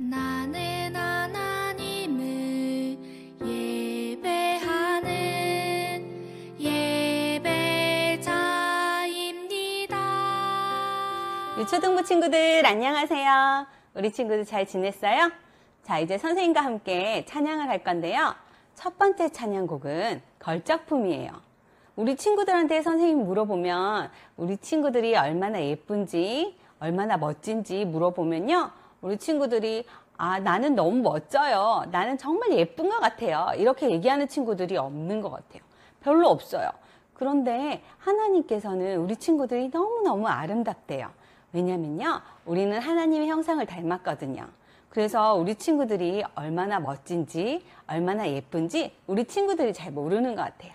나는 하나님을 예배하는 예배자입니다. 유초등부 친구들 안녕하세요. 우리 친구들 잘 지냈어요? 자, 이제 선생님과 함께 찬양을 할 건데요. 첫 번째 찬양곡은 걸작품이에요. 우리 친구들한테 선생님이 물어보면 우리 친구들이 얼마나 예쁜지 얼마나 멋진지 물어보면요, 우리 친구들이 나는 너무 멋져요, 나는 정말 예쁜 것 같아요, 이렇게 얘기하는 친구들이 없는 것 같아요. 별로 없어요. 그런데 하나님께서는 우리 친구들이 너무너무 아름답대요. 왜냐면요, 우리는 하나님의 형상을 닮았거든요. 그래서 우리 친구들이 얼마나 멋진지 얼마나 예쁜지 우리 친구들이 잘 모르는 것 같아요.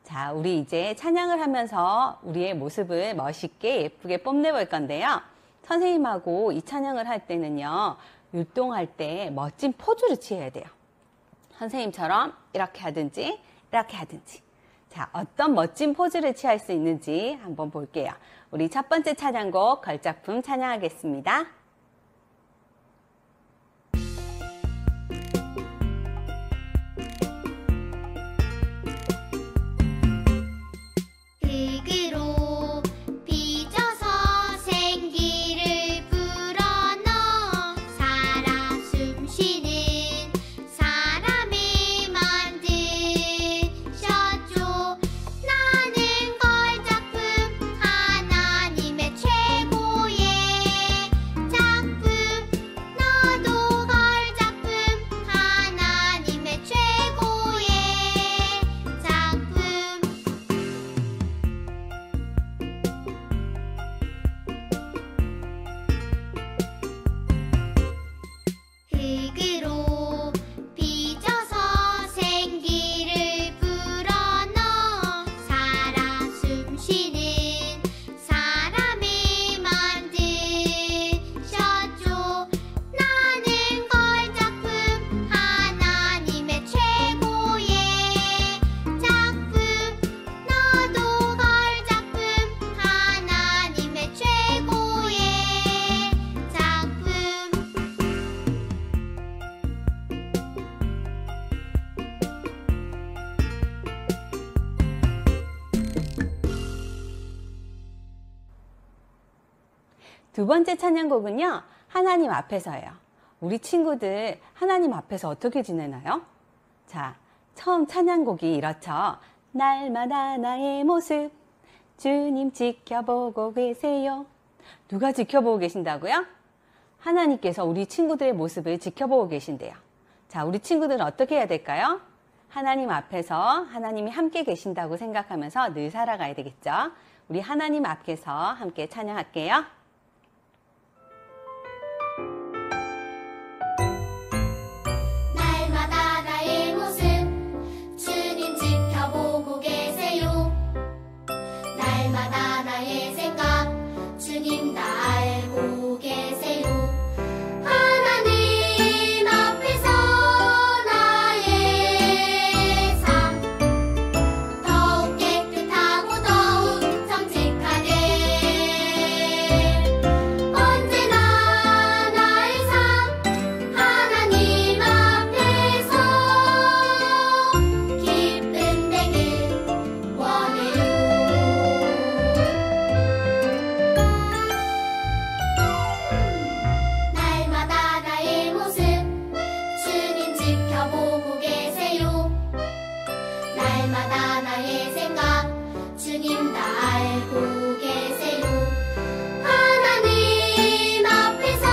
자, 우리 이제 찬양을 하면서 우리의 모습을 멋있게 예쁘게 뽐내볼 건데요. 선생님하고 이 찬양을 할 때는요, 율동할 때 멋진 포즈를 취해야 돼요. 선생님처럼 이렇게 하든지 이렇게 하든지. 자, 어떤 멋진 포즈를 취할 수 있는지 한번 볼게요. 우리 첫 번째 찬양곡 걸작품 찬양하겠습니다. 흙으로 빚어서 생기를 불어넣어 살아 숨쉬는 사람을 만드셨죠. 나는 걸작품, 하나님의 최고의 작품. 너도 걸작품, 하나님의 최고의 작품. 흙으로 빚어서 생기를 불어넣어 살아 숨쉬는 사람을 만드셨죠. 나는 걸작품, 하나님의 최고의 작품. 너도 걸작품, 하나님의 최고의 작품. 두 번째 찬양곡은요, 하나님 앞에서예요. 우리 친구들 하나님 앞에서 어떻게 지내나요? 자, 처음 찬양곡이 이렇죠. 날마다 나의 모습 주님 지켜보고 계세요. 누가 지켜보고 계신다고요? 하나님께서 우리 친구들의 모습을 지켜보고 계신대요. 자, 우리 친구들은 어떻게 해야 될까요? 하나님 앞에서 하나님이 함께 계신다고 생각하면서 늘 살아가야 되겠죠. 우리 하나님 앞에서 함께 찬양할게요. 날마다 나의 모습 주님 지켜보고 계세요. 날마다 나의 생각 주님 다 알고 계세요. 하나님 앞에서 나의 삶 더욱 깨끗하고 더욱 정직하게 언제나 나의 삶 하나님 앞에서 기쁨 되길 원해요. 날마다 나의 모습 주님 지켜보고 계세요. 날마다 나의 생각 주님 다 알고 계세요. 하나님 앞에서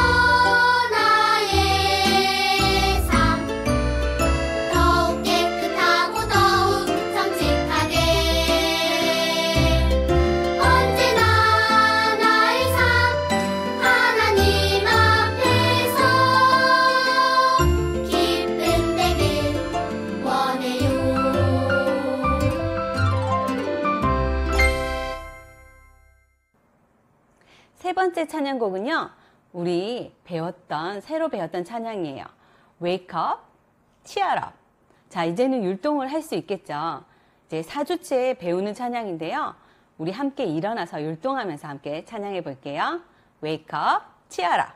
나의 삶 더욱 깨끗하고 더욱 정직하게 언제나 나의 삶 하나님 앞에서 기쁨 되길 원해요. 세 번째 찬양곡은요, 우리 새로 배웠던 찬양이에요. Wake up, cheer up. 자, 이제는 율동을 할 수 있겠죠. 이제 4주째 배우는 찬양인데요. 우리 함께 일어나서 율동하면서 함께 찬양해 볼게요. Wake up, cheer up.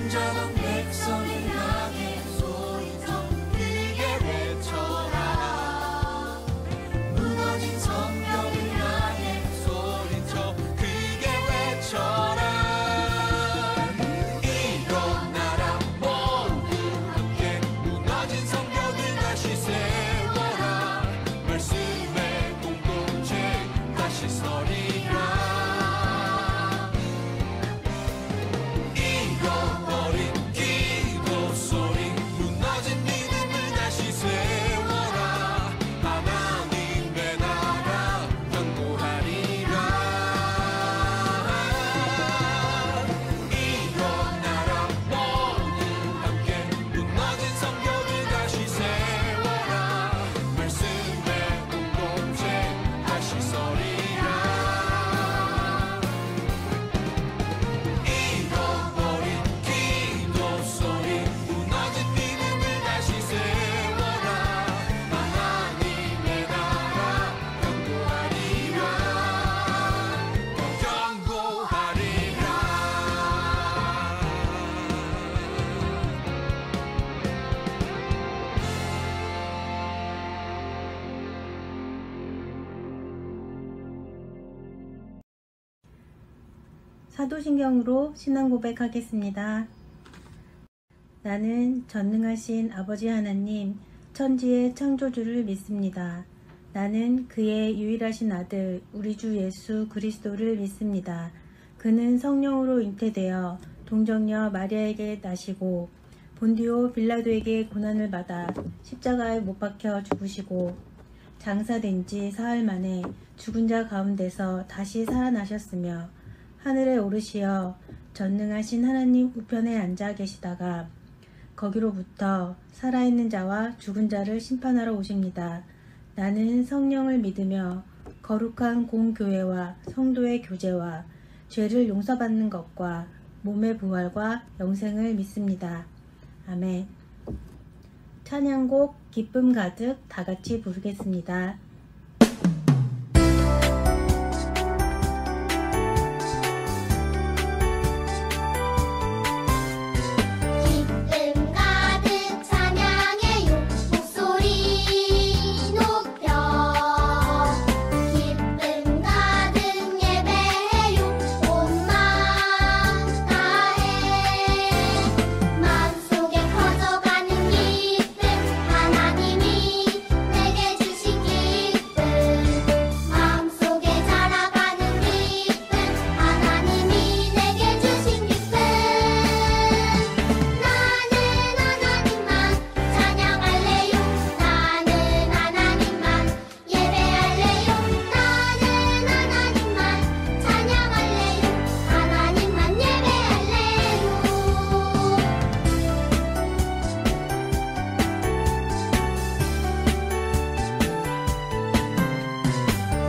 순전한 백성을 향해 소리쳐 크게 외쳐라. 무너진 성벽을 향해 소리쳐 크게 외쳐라. 일어나라 모두 함께 무너진 성벽을 다시 세워라. 말씀의 공동체 다시 서리라. 잃어버린 기도 소리 무너진 믿음을 다시 세워라. 하나님의 나라 견고하리라. 일어나라 모두 함께 무너진 성벽을 다시 세워라. 말씀의 공동체 다시 서리라. 잃어버린 기도 소리 무너진 믿음을 다시 세워라. 하나님의 나라 견고하리라. 견고하리라. 사도신경으로 신앙 고백하겠습니다. 나는 전능하신 아버지 하나님, 천지의 창조주를 믿습니다. 나는 그의 유일하신 아들, 우리 주 예수 그리스도를 믿습니다. 그는 성령으로 잉태되어 동정녀 마리아에게 나시고 본디오 빌라도에게 고난을 받아 십자가에 못 박혀 죽으시고 장사된 지 사흘 만에 죽은 자 가운데서 다시 살아나셨으며 하늘에 오르시어 전능하신 하나님 우편에 앉아 계시다가 거기로부터 살아있는 자와 죽은 자를 심판하러 오십니다. 나는 성령을 믿으며 거룩한 공교회와 성도의 교제와 죄를 용서받는 것과 몸의 부활과 영생을 믿습니다. 아멘. 찬양곡 기쁨 가득 다같이 부르겠습니다. 기쁨 가득 찬양해요 목소리 높여. 기쁨 가득 예배해요 온 마음 다해. 마음속에 커져가는 기쁨 하나님이 내게 주신 기쁨. 마음속에 자라가는 기쁨 하나님이 내게 주신 기쁨. 나는 하나님만 찬양할래요. 나는 하나님만 예배할래요. 나는 하나님만 찬양할래요. 하나님만 예배할래요.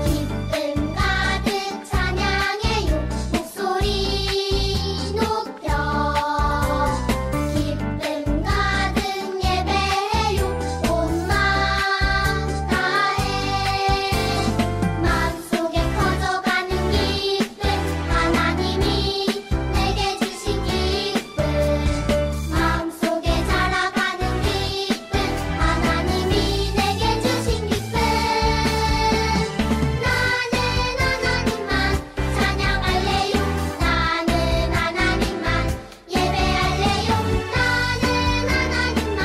기쁨 가득 찬양해요 목소리 높여. 기쁨 가득 예배해요 온 마음 다해. 마음속에 커져가는 기쁨 하나님이 내게 주신 기쁨. 마음속에 자라가는 기쁨 하나님이 내게 주신 기쁨. 나는 하나님만 찬양할래요. 나는 하나님만 예배할래요. 나는 하나님만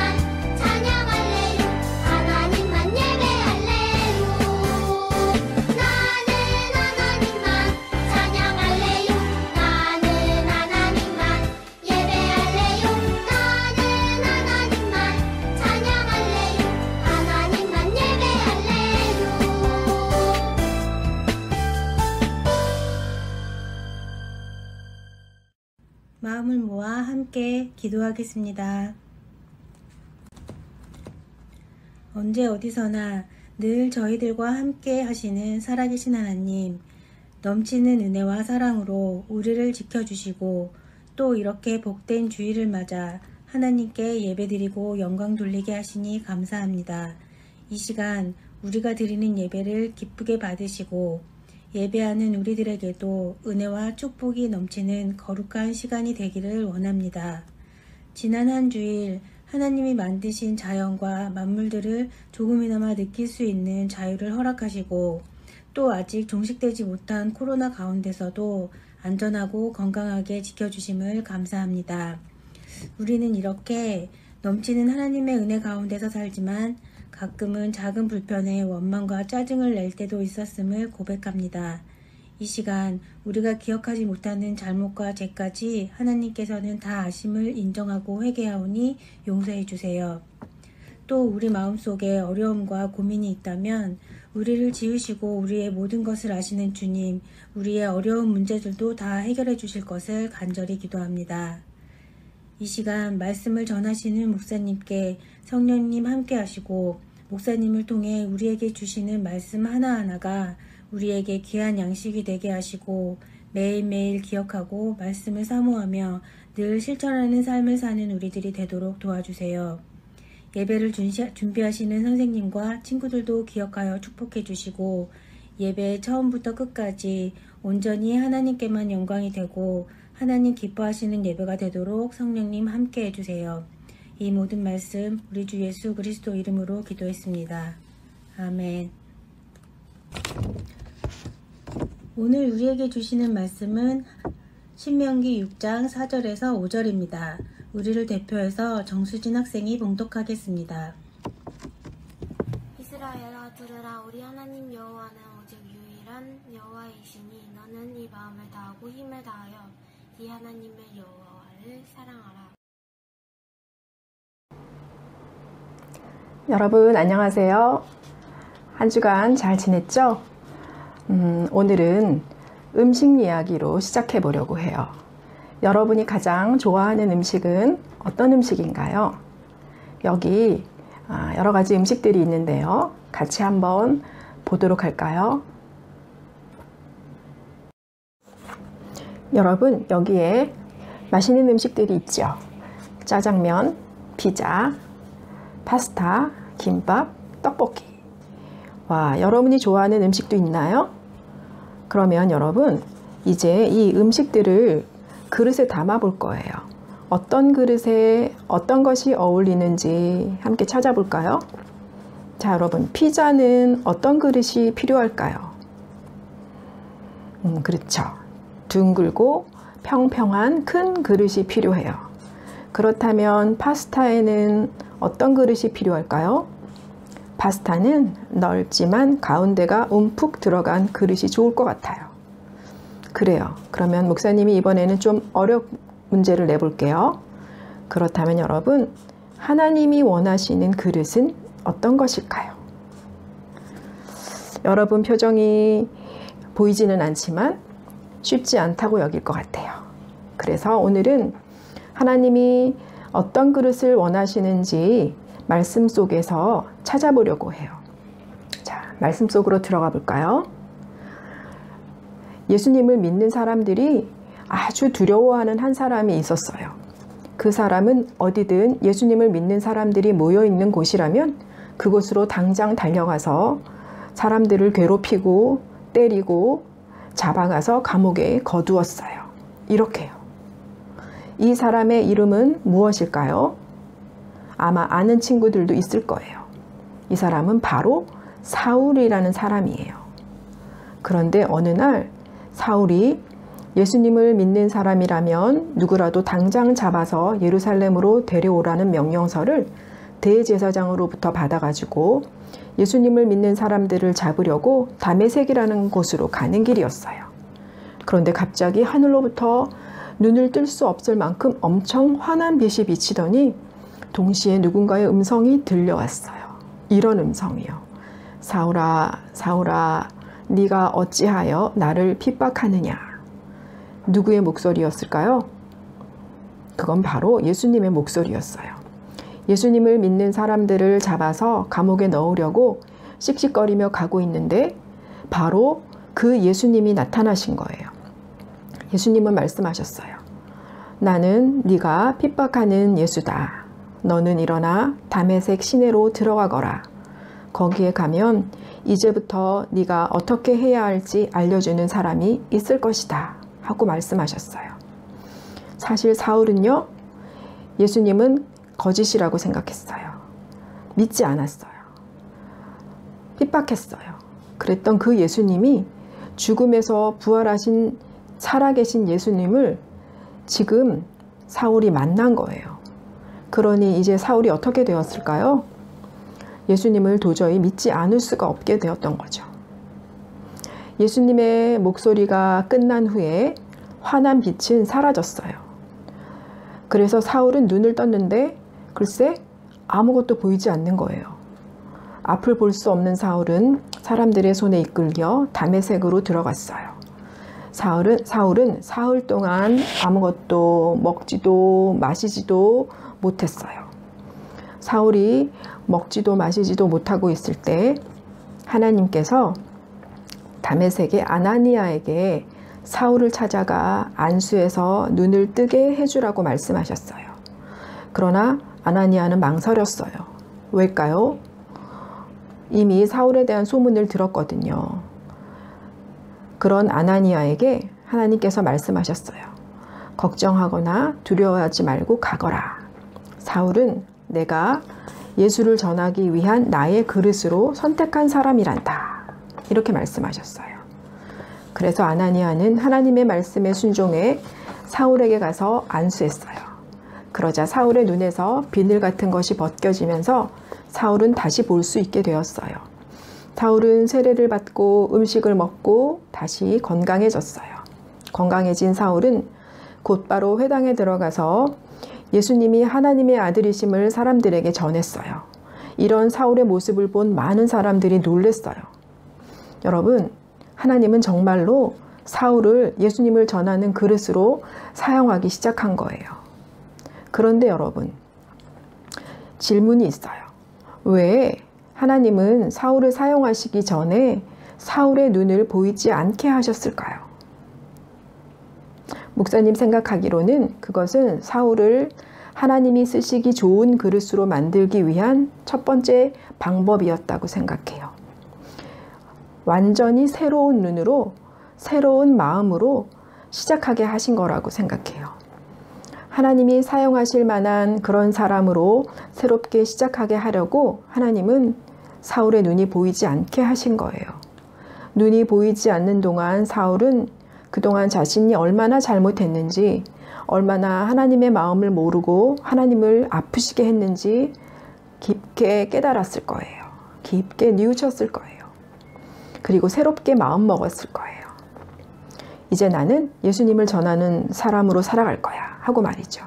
찬양할래요. 하나님만 예배할래요. 나는 하나님만 찬양할래요. 나는 하나님만 예배할래요. 나는 하나님만 찬양할래요. 하나님만 예배할래요. 마음을 모아 함께 기도하겠습니다. 언제 어디서나 늘 저희들과 함께 하시는 살아계신 하나님, 넘치는 은혜와 사랑으로 우리를 지켜주시고 또 이렇게 복된 주일을 맞아 하나님께 예배드리고 영광 돌리게 하시니 감사합니다. 이 시간 우리가 드리는 예배를 기쁘게 받으시고 예배하는 우리들에게도 은혜와 축복이 넘치는 거룩한 시간이 되기를 원합니다. 지난 한 주일 하나님이 만드신 자연과 만물들을 조금이나마 느낄 수 있는 자유를 허락하시고 또 아직 종식되지 못한 코로나 가운데서도 안전하고 건강하게 지켜주심을 감사합니다. 우리는 이렇게 넘치는 하나님의 은혜 가운데서 살지만 가끔은 작은 불편에 원망과 짜증을 낼 때도 있었음을 고백합니다. 이 시간 우리가 기억하지 못하는 잘못과 죄까지 하나님께서는 다 아심을 인정하고 회개하오니 용서해 주세요. 또 우리 마음속에 어려움과 고민이 있다면 우리를 지으시고 우리의 모든 것을 아시는 주님, 우리의 어려운 문제들도 다 해결해 주실 것을 간절히 기도합니다. 이 시간 말씀을 전하시는 목사님께 성령님 함께 하시고 목사님을 통해 우리에게 주시는 말씀 하나하나가 우리에게 귀한 양식이 되게 하시고 매일매일 기억하고 말씀을 사모하며 늘 실천하는 삶을 사는 우리들이 되도록 도와주세요. 예배를 준비하시는 선생님과 친구들도 기억하여 축복해 주시고 예배 처음부터 끝까지 온전히 하나님께만 영광이 되고 하나님 기뻐하시는 예배가 되도록 성령님 함께 해주세요. 이 모든 말씀 우리 주 예수 그리스도 이름으로 기도했습니다. 아멘. 오늘 우리에게 주시는 말씀은 신명기 6장 4절에서 5절입니다. 우리를 대표해서 정수진 학생이 봉독하겠습니다. 이스라엘아 들으라. 우리 하나님 여호와는 오직 유일한 여호와이시니 너는 네 마음을 다하고 힘을 다하여 네 하나님의 여호와를 사랑하라. 여러분 안녕하세요. 한 주간 잘 지냈죠? 오늘은 음식 이야기로 시작해 보려고 해요. 여러분이 가장 좋아하는 음식은 어떤 음식인가요? 여기 여러 가지 음식들이 있는데요. 같이 한번 보도록 할까요? 여러분 여기에 맛있는 음식들이 있죠. 짜장면, 피자, 파스타, 김밥, 떡볶이. 와, 여러분이 좋아하는 음식도 있나요? 그러면 여러분 이제 이 음식들을 그릇에 담아 볼 거예요. 어떤 그릇에 어떤 것이 어울리는지 함께 찾아볼까요? 자, 여러분 피자는 어떤 그릇이 필요할까요? 그렇죠. 둥글고 평평한 큰 그릇이 필요해요. 그렇다면 파스타에는 어떤 그릇이 필요할까요? 파스타는 넓지만 가운데가 움푹 들어간 그릇이 좋을 것 같아요. 그래요. 그러면 목사님이 이번에는 좀 어려운 문제를 내볼게요. 그렇다면 여러분, 하나님이 원하시는 그릇은 어떤 것일까요? 여러분 표정이 보이지는 않지만 쉽지 않다고 여길 것 같아요. 그래서 오늘은 하나님이 어떤 그릇을 원하시는지 말씀 속에서 찾아보려고 해요. 자, 말씀 속으로 들어가 볼까요? 예수님을 믿는 사람들이 아주 두려워하는 한 사람이 있었어요. 그 사람은 어디든 예수님을 믿는 사람들이 모여 있는 곳이라면 그곳으로 당장 달려가서 사람들을 괴롭히고 때리고 잡아가서 감옥에 거두었어요. 이렇게요. 이 사람의 이름은 무엇일까요? 아마 아는 친구들도 있을 거예요. 이 사람은 바로 사울이라는 사람이에요. 그런데 어느 날 사울이 예수님을 믿는 사람이라면 누구라도 당장 잡아서 예루살렘으로 데려오라는 명령서를 대제사장으로부터 받아가지고 예수님을 믿는 사람들을 잡으려고 다메섹이라는 곳으로 가는 길이었어요. 그런데 갑자기 하늘로부터 눈을 뜰 수 없을 만큼 엄청 환한 빛이 비치더니 동시에 누군가의 음성이 들려왔어요. 이런 음성이요. 사울아, 사울아, 네가 어찌하여 나를 핍박하느냐. 누구의 목소리였을까요? 그건 바로 예수님의 목소리였어요. 예수님을 믿는 사람들을 잡아서 감옥에 넣으려고 씩씩거리며 가고 있는데 바로 그 예수님이 나타나신 거예요. 예수님은 말씀하셨어요. 나는 네가 핍박하는 예수다. 너는 일어나 다메섹 시내로 들어가거라. 거기에 가면 이제부터 네가 어떻게 해야 할지 알려주는 사람이 있을 것이다. 하고 말씀하셨어요. 사실 사울은요, 예수님은 거짓이라고 생각했어요. 믿지 않았어요. 핍박했어요. 그랬던 그 예수님이 죽음에서 부활하신 살아계신 예수님을 지금 사울이 만난 거예요. 그러니 이제 사울이 어떻게 되었을까요? 예수님을 도저히 믿지 않을 수가 없게 되었던 거죠. 예수님의 목소리가 끝난 후에 환한 빛은 사라졌어요. 그래서 사울은 눈을 떴는데 글쎄 아무것도 보이지 않는 거예요. 앞을 볼 수 없는 사울은 사람들의 손에 이끌려 다메섹으로 들어갔어요. 사울은 사흘 동안 아무것도 먹지도 마시지도 못했어요. 사울이 먹지도 마시지도 못하고 있을 때 하나님께서 다메섹의 아나니아에게 사울을 찾아가 안수해서 눈을 뜨게 해주라고 말씀하셨어요. 그러나 아나니아는 망설였어요. 왜일까요? 이미 사울에 대한 소문을 들었거든요. 그런 아나니아에게 하나님께서 말씀하셨어요. 걱정하거나 두려워하지 말고 가거라. 사울은 내가 예수를 전하기 위한 나의 그릇으로 선택한 사람이란다. 이렇게 말씀하셨어요. 그래서 아나니아는 하나님의 말씀에 순종해 사울에게 가서 안수했어요. 그러자 사울의 눈에서 비늘 같은 것이 벗겨지면서 사울은 다시 볼 수 있게 되었어요. 사울은 세례를 받고 음식을 먹고 다시 건강해졌어요. 건강해진 사울은 곧바로 회당에 들어가서 예수님이 하나님의 아들이심을 사람들에게 전했어요. 이런 사울의 모습을 본 많은 사람들이 놀랬어요. 여러분, 하나님은 정말로 사울을 예수님을 전하는 그릇으로 사용하기 시작한 거예요. 그런데 여러분, 질문이 있어요. 왜 하나님은 사울을 사용하시기 전에 사울의 눈을 보이지 않게 하셨을까요? 목사님 생각하기로는 그것은 사울을 하나님이 쓰시기 좋은 그릇으로 만들기 위한 첫 번째 방법이었다고 생각해요. 완전히 새로운 눈으로, 새로운 마음으로 시작하게 하신 거라고 생각해요. 하나님이 사용하실 만한 그런 사람으로 새롭게 시작하게 하려고 하나님은 사울의 눈이 보이지 않게 하신 거예요. 눈이 보이지 않는 동안 사울은 그동안 자신이 얼마나 잘못했는지, 얼마나 하나님의 마음을 모르고 하나님을 아프시게 했는지 깊게 깨달았을 거예요. 깊게 뉘우쳤을 거예요. 그리고 새롭게 마음 먹었을 거예요. 이제 나는 예수님을 전하는 사람으로 살아갈 거야 하고 말이죠.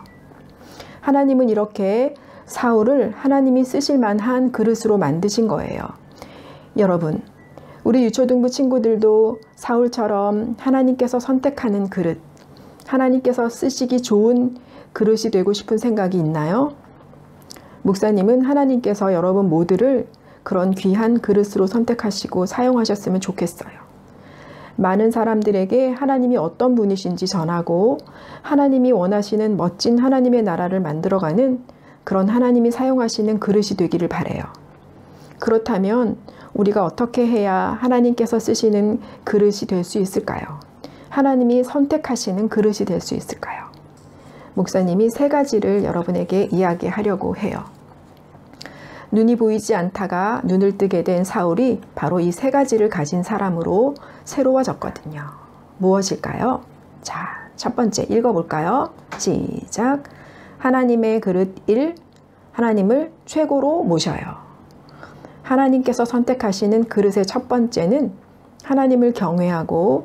하나님은 이렇게 사울을 하나님이 쓰실 만한 그릇으로 만드신 거예요. 여러분, 우리 유초등부 친구들도 사울처럼 하나님께서 선택하는 그릇, 하나님께서 쓰시기 좋은 그릇이 되고 싶은 생각이 있나요? 목사님은 하나님께서 여러분 모두를 그런 귀한 그릇으로 선택하시고 사용하셨으면 좋겠어요. 많은 사람들에게 하나님이 어떤 분이신지 전하고 하나님이 원하시는 멋진 하나님의 나라를 만들어가는 그런 하나님이 사용하시는 그릇이 되기를 바라요. 그렇다면 우리가 어떻게 해야 하나님께서 쓰시는 그릇이 될 수 있을까요? 하나님이 선택하시는 그릇이 될 수 있을까요? 목사님이 3가지를 여러분에게 이야기하려고 해요. 눈이 보이지 않다가 눈을 뜨게 된 사울이 바로 이 3가지를 가진 사람으로 새로워졌거든요. 무엇일까요? 자, 첫 번째 읽어볼까요? 시작. 하나님의 그릇 1. 하나님을 최고로 모셔요. 하나님께서 선택하시는 그릇의 첫 번째는 하나님을 경외하고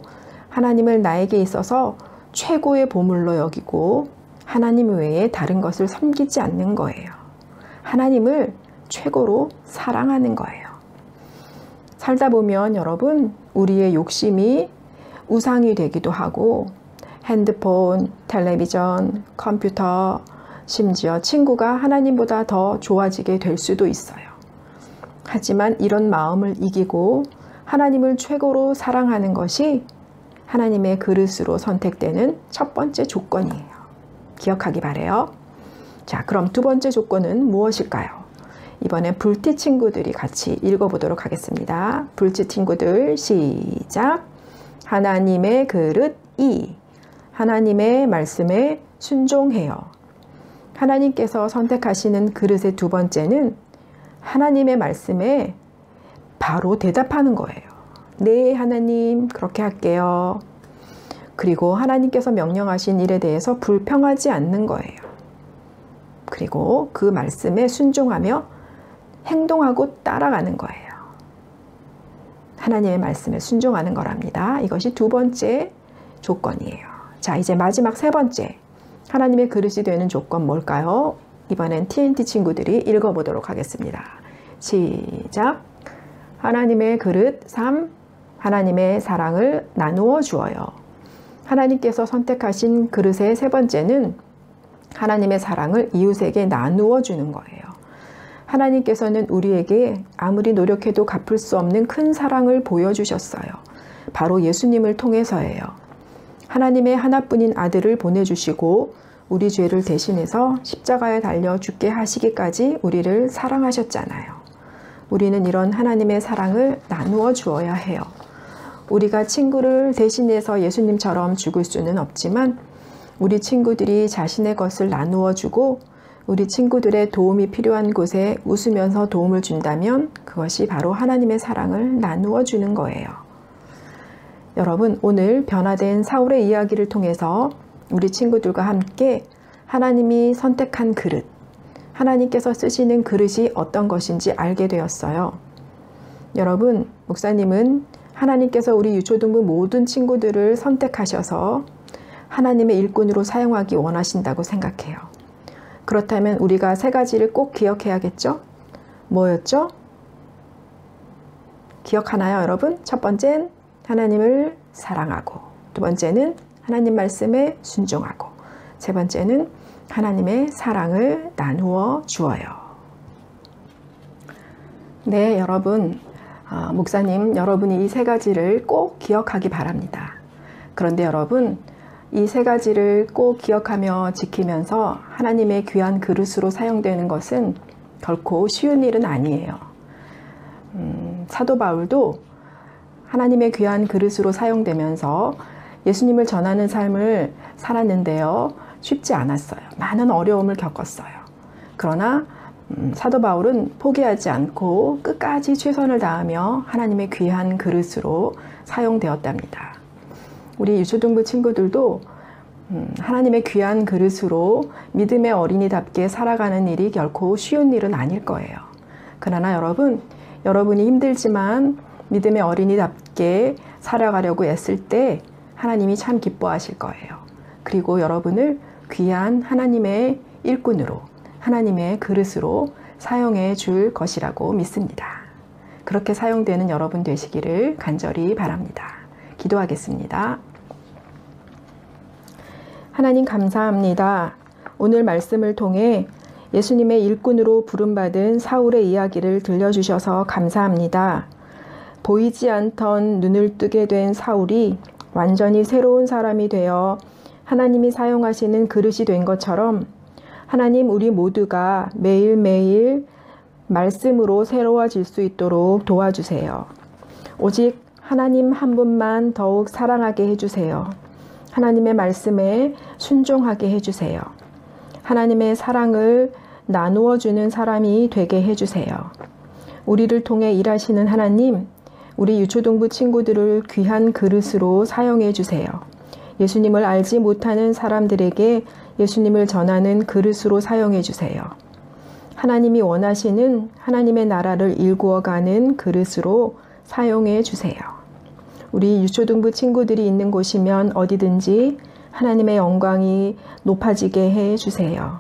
하나님을 나에게 있어서 최고의 보물로 여기고 하나님 외에 다른 것을 섬기지 않는 거예요. 하나님을 최고로 사랑하는 거예요. 살다 보면 여러분, 우리의 욕심이 우상이 되기도 하고 핸드폰, 텔레비전, 컴퓨터, 심지어 친구가 하나님보다 더 좋아지게 될 수도 있어요. 하지만 이런 마음을 이기고 하나님을 최고로 사랑하는 것이 하나님의 그릇으로 선택되는 첫 번째 조건이에요. 기억하기 바라요. 자, 그럼 두 번째 조건은 무엇일까요? 이번에 불티 친구들이 같이 읽어보도록 하겠습니다. 불티 친구들 시작. 하나님의 그릇 2. 하나님의 말씀에 순종해요. 하나님께서 선택하시는 그릇의 두 번째는 하나님의 말씀에 바로 대답하는 거예요. 네, 하나님, 그렇게 할게요. 그리고 하나님께서 명령하신 일에 대해서 불평하지 않는 거예요. 그리고 그 말씀에 순종하며 행동하고 따라가는 거예요. 하나님의 말씀에 순종하는 거랍니다. 이것이 두 번째 조건이에요. 자, 이제 마지막 세 번째. 하나님의 그릇이 되는 조건 뭘까요? 이번엔 TNT 친구들이 읽어보도록 하겠습니다. 시작. 하나님의 그릇 3. 하나님의 사랑을 나누어 주어요. 하나님께서 선택하신 그릇의 세 번째는 하나님의 사랑을 이웃에게 나누어 주는 거예요. 하나님께서는 우리에게 아무리 노력해도 갚을 수 없는 큰 사랑을 보여주셨어요. 바로 예수님을 통해서예요. 하나님의 하나뿐인 아들을 보내주시고 우리 죄를 대신해서 십자가에 달려 죽게 하시기까지 우리를 사랑하셨잖아요. 우리는 이런 하나님의 사랑을 나누어 주어야 해요. 우리가 친구를 대신해서 예수님처럼 죽을 수는 없지만 우리 친구들이 자신의 것을 나누어 주고 우리 친구들의 도움이 필요한 곳에 웃으면서 도움을 준다면 그것이 바로 하나님의 사랑을 나누어 주는 거예요. 여러분, 오늘 변화된 사울의 이야기를 통해서 우리 친구들과 함께 하나님이 선택한 그릇, 하나님께서 쓰시는 그릇이 어떤 것인지 알게 되었어요. 여러분, 목사님은 하나님께서 우리 유초등부 모든 친구들을 선택하셔서 하나님의 일꾼으로 사용하기 원하신다고 생각해요. 그렇다면 우리가 세 가지를 꼭 기억해야겠죠? 뭐였죠? 기억하나요, 여러분? 첫 번째는 하나님을 사랑하고, 두 번째는 하나님 말씀에 순종하고, 세 번째는 하나님의 사랑을 나누어 주어요. 네, 여러분, 목사님, 여러분이 이 세 가지를 꼭 기억하기 바랍니다. 그런데 여러분, 이 세 가지를 꼭 기억하며 지키면서 하나님의 귀한 그릇으로 사용되는 것은 결코 쉬운 일은 아니에요. 사도 바울도 하나님의 귀한 그릇으로 사용되면서 예수님을 전하는 삶을 살았는데요. 쉽지 않았어요. 많은 어려움을 겪었어요. 그러나 사도 바울은 포기하지 않고 끝까지 최선을 다하며 하나님의 귀한 그릇으로 사용되었답니다. 우리 유초등부 친구들도 하나님의 귀한 그릇으로 믿음의 어린이답게 살아가는 일이 결코 쉬운 일은 아닐 거예요. 그러나 여러분이 힘들지만 믿음의 어린이답게 살아가려고 애쓸 때 하나님이 참 기뻐하실 거예요. 그리고 여러분을 귀한 하나님의 일꾼으로, 하나님의 그릇으로 사용해 줄 것이라고 믿습니다. 그렇게 사용되는 여러분 되시기를 간절히 바랍니다. 기도하겠습니다. 하나님 감사합니다. 오늘 말씀을 통해 예수님의 일꾼으로 부름받은 사울의 이야기를 들려주셔서 감사합니다. 보이지 않던 눈을 뜨게 된 사울이 완전히 새로운 사람이 되어 하나님이 사용하시는 그릇이 된 것처럼 하나님, 우리 모두가 매일매일 말씀으로 새로워질 수 있도록 도와주세요. 오직 하나님 한 분만 더욱 사랑하게 해주세요. 하나님의 말씀에 순종하게 해주세요. 하나님의 사랑을 나누어 주는 사람이 되게 해주세요. 우리를 통해 일하시는 하나님, 우리 유초등부 친구들을 귀한 그릇으로 사용해 주세요. 예수님을 알지 못하는 사람들에게 예수님을 전하는 그릇으로 사용해 주세요. 하나님이 원하시는 하나님의 나라를 일구어가는 그릇으로 사용해 주세요. 우리 유초등부 친구들이 있는 곳이면 어디든지 하나님의 영광이 높아지게 해 주세요.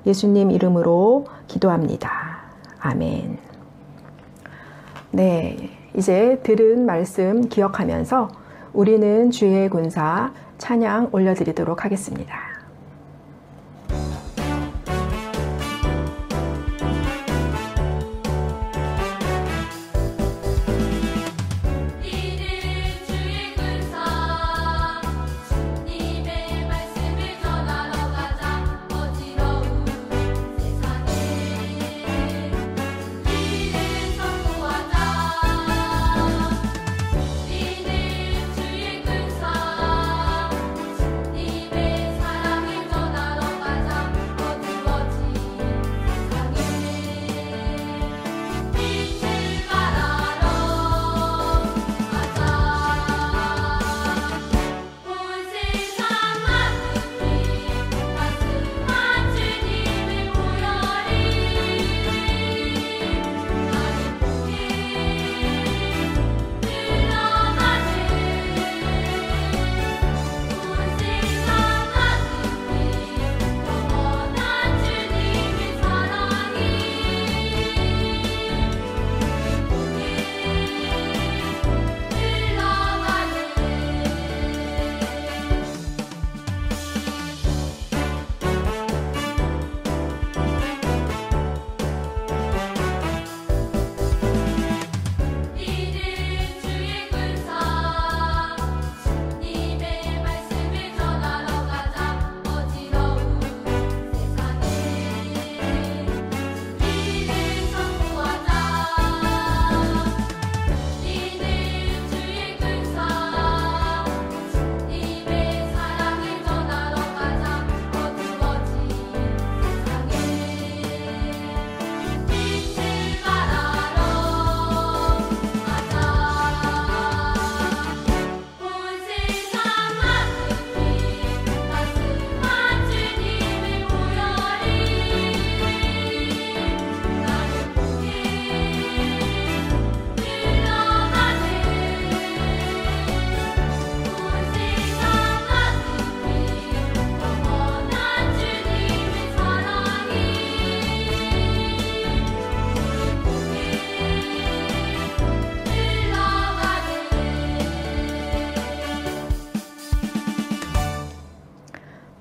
예수님 이름으로 기도합니다. 아멘. 네, 이제 들은 말씀 기억하면서 우리는 주의 군사 찬양 올려드리도록 하겠습니다. 주의 군사, 주님의 사랑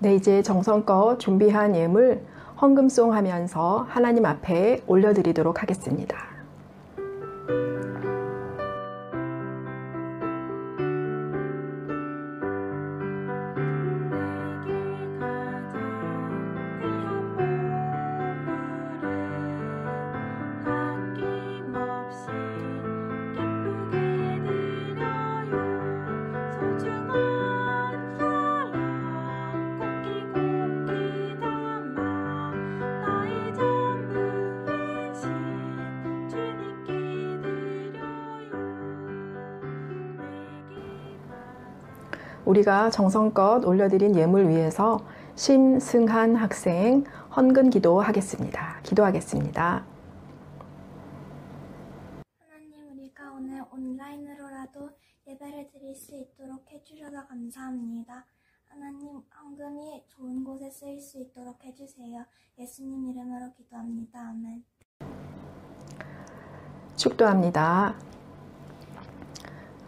네, 이제 정성껏 준비한 예물 헌금송 하면서 하나님 앞에 올려드리도록 하겠습니다. 우리가 정성껏 올려드린 예물 위해서 심승한 학생 헌금 기도하겠습니다. 기도하겠습니다. 하나님, 우리가 오늘 온라인으로라도 예배를 드릴 수 있도록 해주셔서 감사합니다. 하나님, 헌금이 좋은 곳에 쓰일 수 있도록 해주세요. 예수님 이름으로 기도합니다. 아멘. 축도합니다.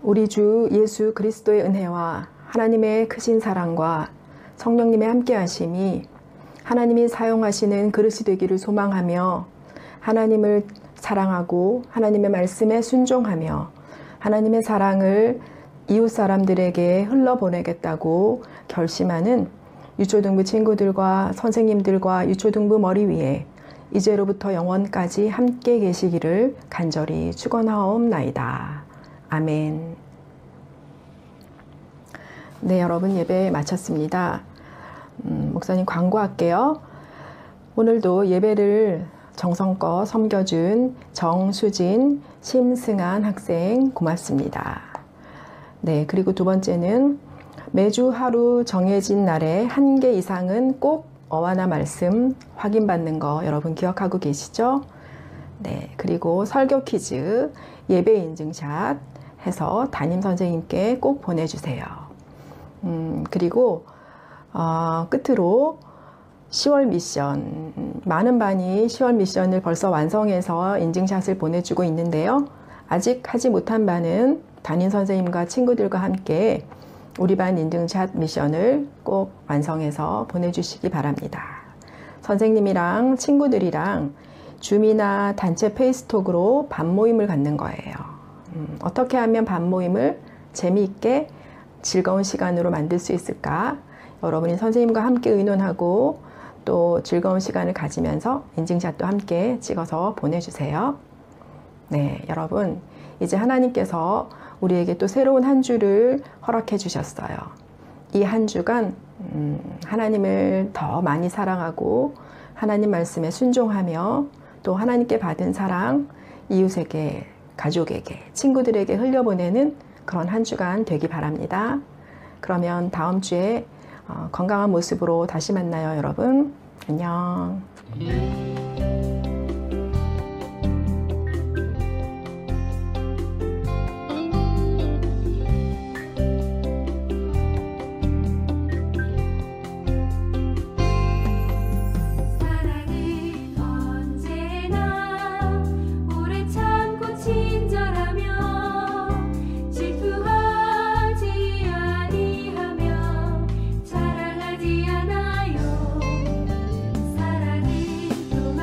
우리 주 예수 그리스도의 은혜와 하나님의 크신 사랑과 성령님의 함께하심이 하나님이 사용하시는 그릇이 되기를 소망하며 하나님을 사랑하고 하나님의 말씀에 순종하며 하나님의 사랑을 이웃 사람들에게 흘러보내겠다고 결심하는 유초등부 친구들과 선생님들과 유초등부 머리 위에 이제로부터 영원까지 함께 계시기를 간절히 축원하옵나이다. 아멘. 네, 여러분 예배 마쳤습니다. 목사님 광고할게요. 오늘도 예배를 정성껏 섬겨준 정수진, 심승한 학생 고맙습니다. 네, 그리고 두 번째는 매주 하루 정해진 날에 1개 이상은 꼭 어와나 말씀 확인받는 거 여러분 기억하고 계시죠? 네, 그리고 설교 퀴즈, 예배 인증샷 해서 담임 선생님께 꼭 보내주세요. 그리고 끝으로 10월 미션, 많은 반이 10월 미션을 벌써 완성해서 인증샷을 보내주고 있는데요. 아직 하지 못한 반은 담임 선생님과 친구들과 함께 우리 반 인증샷 미션을 꼭 완성해서 보내주시기 바랍니다. 선생님이랑 친구들이랑 줌이나 단체 페이스톡으로 반 모임을 갖는 거예요. 어떻게 하면 반 모임을 재미있게 즐거운 시간으로 만들 수 있을까? 여러분이 선생님과 함께 의논하고 또 즐거운 시간을 가지면서 인증샷도 함께 찍어서 보내주세요. 네, 여러분 이제 하나님께서 우리에게 또 새로운 한 주를 허락해 주셨어요. 이 한 주간 하나님을 더 많이 사랑하고 하나님 말씀에 순종하며 또 하나님께 받은 사랑 이웃에게, 가족에게, 친구들에게 흘려보내는 그런 한 주간 되기 바랍니다. 그러면 다음 주에 건강한 모습으로 다시 만나요, 여러분. 안녕. 사랑이 또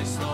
se sto